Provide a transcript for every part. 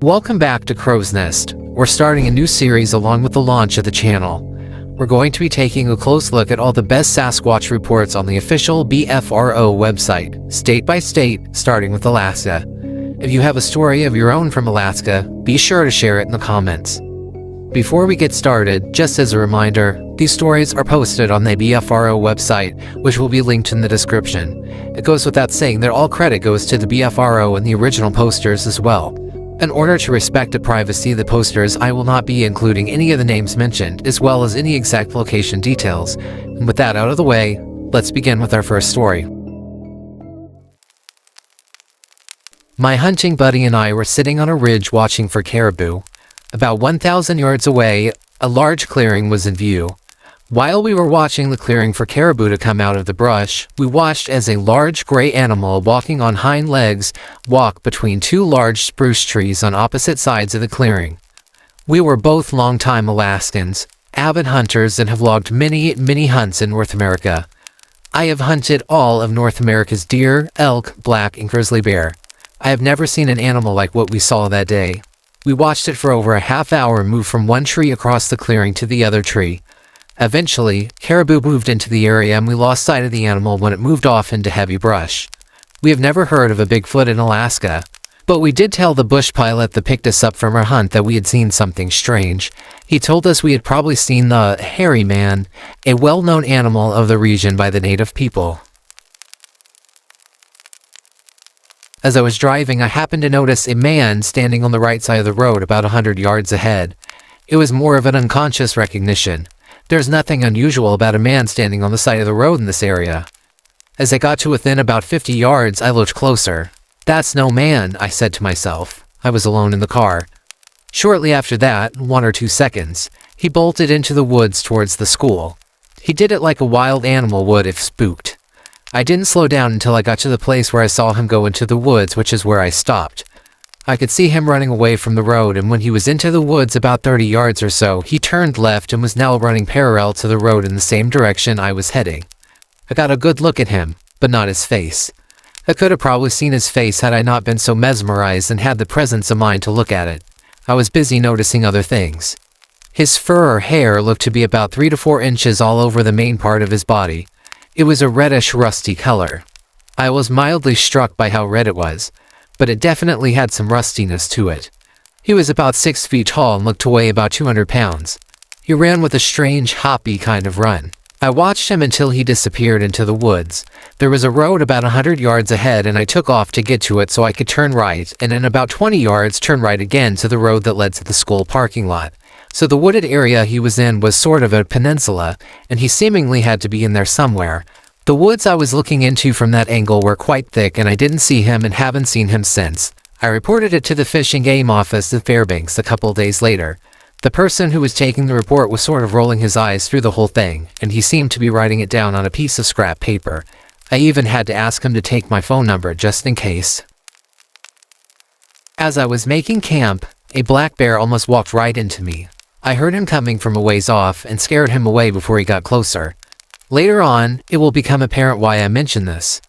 Welcome back to CrowsNest. We're starting a new series along with the launch of the channel. We're going to be taking a close look at all the best Sasquatch reports on the official BFRO website, state by state, starting with Alaska. If you have a story of your own from Alaska, be sure to share it in the comments. Before we get started, just as a reminder, these stories are posted on the BFRO website, which will be linked in the description. It goes without saying that all credit goes to the BFRO and the original posters as well. In order to respect the privacy of the posters, I will not be including any of the names mentioned, as well as any exact location details. And with that out of the way, let's begin with our first story. My hunting buddy and I were sitting on a ridge watching for caribou. About 1,000 yards away, a large clearing was in view. While we were watching the clearing for caribou to come out of the brush, we watched as a large gray animal walking on hind legs walk between two large spruce trees on opposite sides of the clearing. We were both longtime Alaskans, avid hunters, and have logged many hunts in North America. I have hunted all of North America's deer, elk, black, and grizzly bear. I have never seen an animal like what we saw that day. We watched it for over a half hour move from one tree across the clearing to the other tree. Eventually, caribou moved into the area and we lost sight of the animal when it moved off into heavy brush. We have never heard of a Bigfoot in Alaska, but we did tell the bush pilot that picked us up from our hunt that we had seen something strange. He told us we had probably seen the hairy man, a well-known animal of the region by the native people. As I was driving, I happened to notice a man standing on the right side of the road about 100 yards ahead. It was more of an unconscious recognition. There's nothing unusual about a man standing on the side of the road in this area. As I got to within about 50 yards, I looked closer. "That's no man," I said to myself. I was alone in the car. Shortly after that, 1 or 2 seconds, he bolted into the woods towards the school. He did it like a wild animal would if spooked. I didn't slow down until I got to the place where I saw him go into the woods, which is where I stopped. I could see him running away from the road, and when he was into the woods about 30 yards or so, he turned left and was now running parallel to the road in the same direction I was heading. I got a good look at him, but not his face. I could have probably seen his face had I not been so mesmerized and had the presence of mind to look at it. I was busy noticing other things. His fur or hair looked to be about 3 to 4 inches all over the main part of his body. It was a reddish, rusty color. I was mildly struck by how red it was, but it definitely had some rustiness to it. He was about 6 feet tall and looked to weigh about 200 pounds. He ran with a strange, hoppy kind of run. I watched him until he disappeared into the woods. There was a road about 100 yards ahead, and I took off to get to it so I could turn right, and in about 20 yards turn right again to the road that led to the school parking lot. So the wooded area he was in was sort of a peninsula, and he seemingly had to be in there somewhere. The woods I was looking into from that angle were quite thick, and I didn't see him and haven't seen him since. I reported it to the Fish and Game office at Fairbanks a couple days later. The person who was taking the report was sort of rolling his eyes through the whole thing, and he seemed to be writing it down on a piece of scrap paper. I even had to ask him to take my phone number just in case. As I was making camp, a black bear almost walked right into me. I heard him coming from a ways off and scared him away before he got closer. Later on, it will become apparent why I mention this.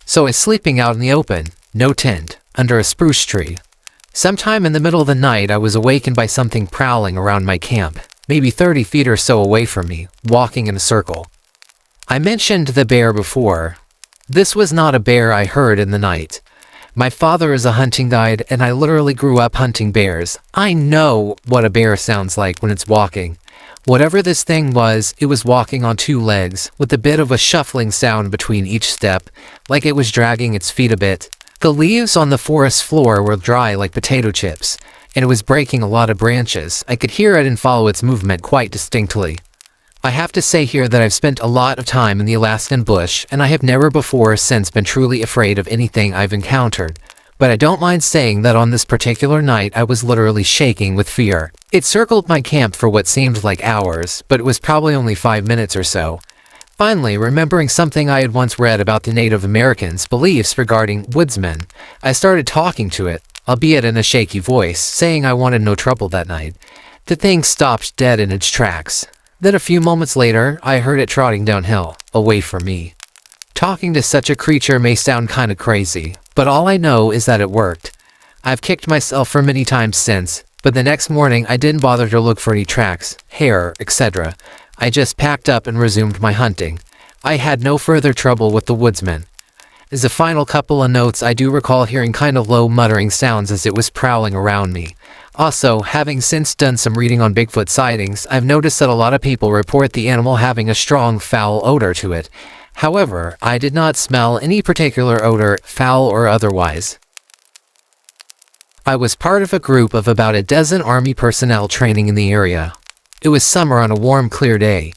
So I was sleeping out in the open, no tent, under a spruce tree. Sometime in the middle of the night, I was awakened by something prowling around my camp, maybe 30 feet or so away from me, walking in a circle. I mentioned the bear before. This was not a bear I heard in the night. My father is a hunting guide, and I literally grew up hunting bears. I know what a bear sounds like when it's walking. Whatever this thing was, it was walking on 2 legs, with a bit of a shuffling sound between each step, like it was dragging its feet a bit. The leaves on the forest floor were dry like potato chips, and it was breaking a lot of branches. I could hear it and follow its movement quite distinctly. I have to say here that I've spent a lot of time in the Alaskan bush, and I have never before or since been truly afraid of anything I've encountered. But I don't mind saying that on this particular night I was literally shaking with fear. It circled my camp for what seemed like hours, but it was probably only 5 minutes or so. Finally, remembering something I had once read about the Native Americans' beliefs regarding woodsmen, I started talking to it, albeit in a shaky voice, saying I wanted no trouble that night. The thing stopped dead in its tracks. Then a few moments later, I heard it trotting downhill, away from me. Talking to such a creature may sound kinda crazy, but all I know is that it worked. I've kicked myself for many times since, but the next morning I didn't bother to look for any tracks, hair, etc. I just packed up and resumed my hunting. I had no further trouble with the woodsman. As a final couple of notes, I do recall hearing kind of low muttering sounds as it was prowling around me. Also, having since done some reading on Bigfoot sightings, I've noticed that a lot of people report the animal having a strong foul odor to it. However, I did not smell any particular odor, foul or otherwise. I was part of a group of about a dozen Army personnel training in the area. It was summer on a warm, clear day.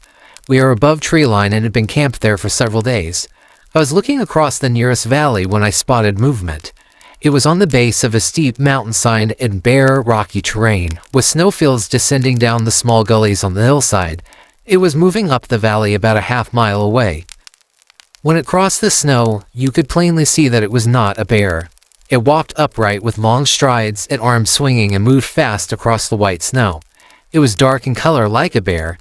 We are above tree line and had been camped there for several days. I was looking across the nearest valley when I spotted movement. It was on the base of a steep mountainside in bare, rocky terrain, with snowfields descending down the small gullies on the hillside. It was moving up the valley about a half-mile away. When it crossed the snow, you could plainly see that it was not a bear. It walked upright with long strides and arms swinging and moved fast across the white snow. It was dark in color like a bear.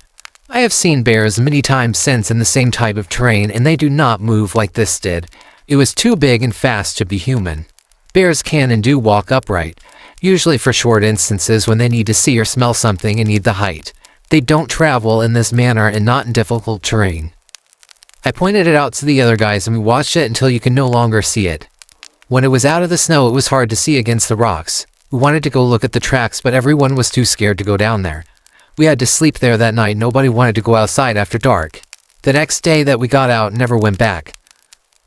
I have seen bears many times since in the same type of terrain, and they do not move like this did. It was too big and fast to be human. Bears can and do walk upright, usually for short instances when they need to see or smell something and need the height. They don't travel in this manner and not in difficult terrain. I pointed it out to the other guys and we watched it until you can no longer see it. When it was out of the snow, it was hard to see against the rocks. We wanted to go look at the tracks, but everyone was too scared to go down there. We had to sleep there that night. Nobody wanted to go outside after dark. The next day that we got out, never went back.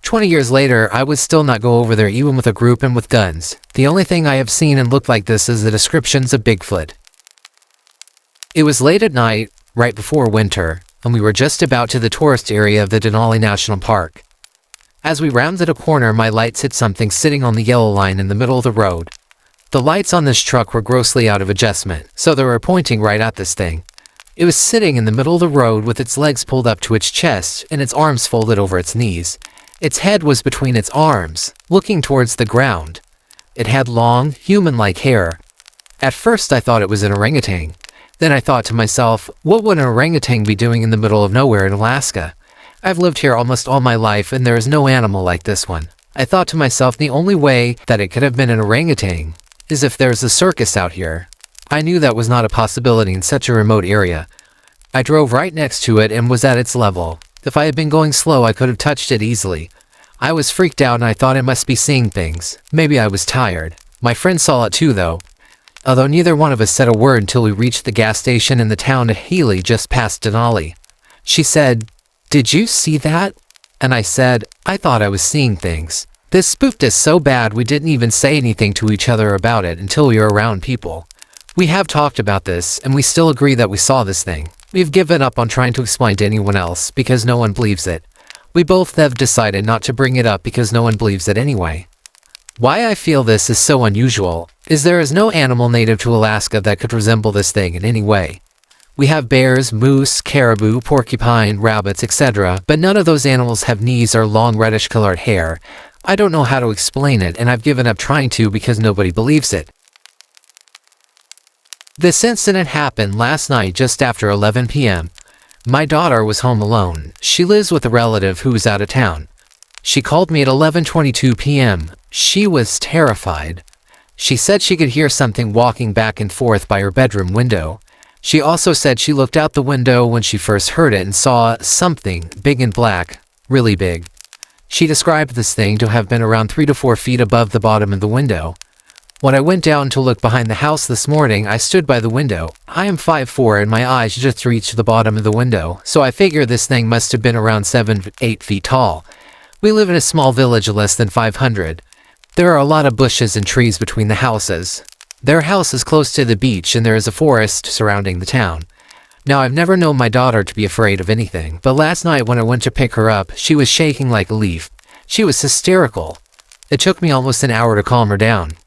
20 years later, I would still not go over there even with a group and with guns. The only thing I have seen and looked like this is the descriptions of Bigfoot. It was late at night, right before winter, and we were just about to the tourist area of the Denali National Park. As we rounded a corner, my lights hit something sitting on the yellow line in the middle of the road. The lights on this truck were grossly out of adjustment, so they were pointing right at this thing. It was sitting in the middle of the road with its legs pulled up to its chest and its arms folded over its knees. Its head was between its arms, looking towards the ground. It had long, human-like hair. At first I thought it was an orangutan. Then I thought to myself, what would an orangutan be doing in the middle of nowhere in Alaska? I've lived here almost all my life and there is no animal like this one. I thought to myself the only way that it could have been an orangutan is if there's a circus out here. I knew that was not a possibility in such a remote area. I drove right next to it and was at its level. If I had been going slow, I could have touched it easily. I was freaked out and I thought I must be seeing things. Maybe I was tired. My friend saw it too though. Although neither one of us said a word until we reached the gas station in the town of Healy just past Denali. She said, "Did you see that?" And I said, "I thought I was seeing things." This spooked us so bad we didn't even say anything to each other about it until we were around people. We have talked about this, and we still agree that we saw this thing. We've given up on trying to explain to anyone else because no one believes it. We both have decided not to bring it up because no one believes it anyway. Why I feel this is so unusual is there is no animal native to Alaska that could resemble this thing in any way. We have bears, moose, caribou, porcupine, rabbits, etc., but none of those animals have knees or long reddish-colored hair. I don't know how to explain it, and I've given up trying to because nobody believes it. This incident happened last night just after 11 p.m. My daughter was home alone. She lives with a relative who was out of town. She called me at 11:22 p.m. She was terrified. She said she could hear something walking back and forth by her bedroom window. She also said she looked out the window when she first heard it and saw something big and black, really big. She described this thing to have been around 3 to 4 feet above the bottom of the window. When I went down to look behind the house this morning, I stood by the window. I am 5'4" and my eyes just reached the bottom of the window, so I figure this thing must have been around 7-8 feet tall. We live in a small village of less than 500. There are a lot of bushes and trees between the houses. Their house is close to the beach and there is a forest surrounding the town. Now, I've never known my daughter to be afraid of anything, but last night when I went to pick her up, she was shaking like a leaf. She was hysterical. It took me almost an hour to calm her down.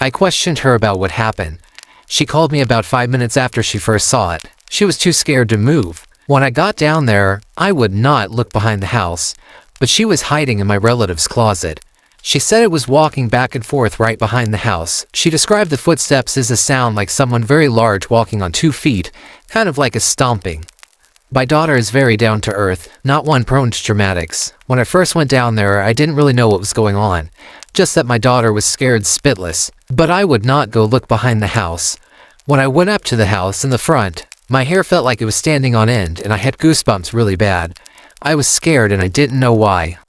I questioned her about what happened. She called me about 5 minutes after she first saw it. She was too scared to move. When I got down there, I would not look behind the house, but she was hiding in my relative's closet. She said it was walking back and forth right behind the house. She described the footsteps as a sound like someone very large walking on 2 feet, kind of like a stomping. My daughter is very down to earth, not one prone to dramatics. When I first went down there, I didn't really know what was going on. Just that my daughter was scared spitless. But I would not go look behind the house. When I went up to the house in the front, my hair felt like it was standing on end and I had goosebumps really bad. I was scared and I didn't know why.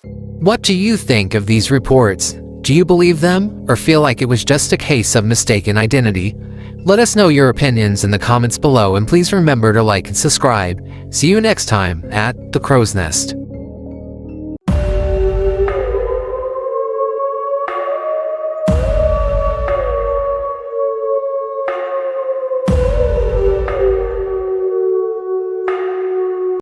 What do you think of these reports? Do you believe them or feel like it was just a case of mistaken identity? Let us know your opinions in the comments below and please remember to like and subscribe. See you next time at the Crow's Nest.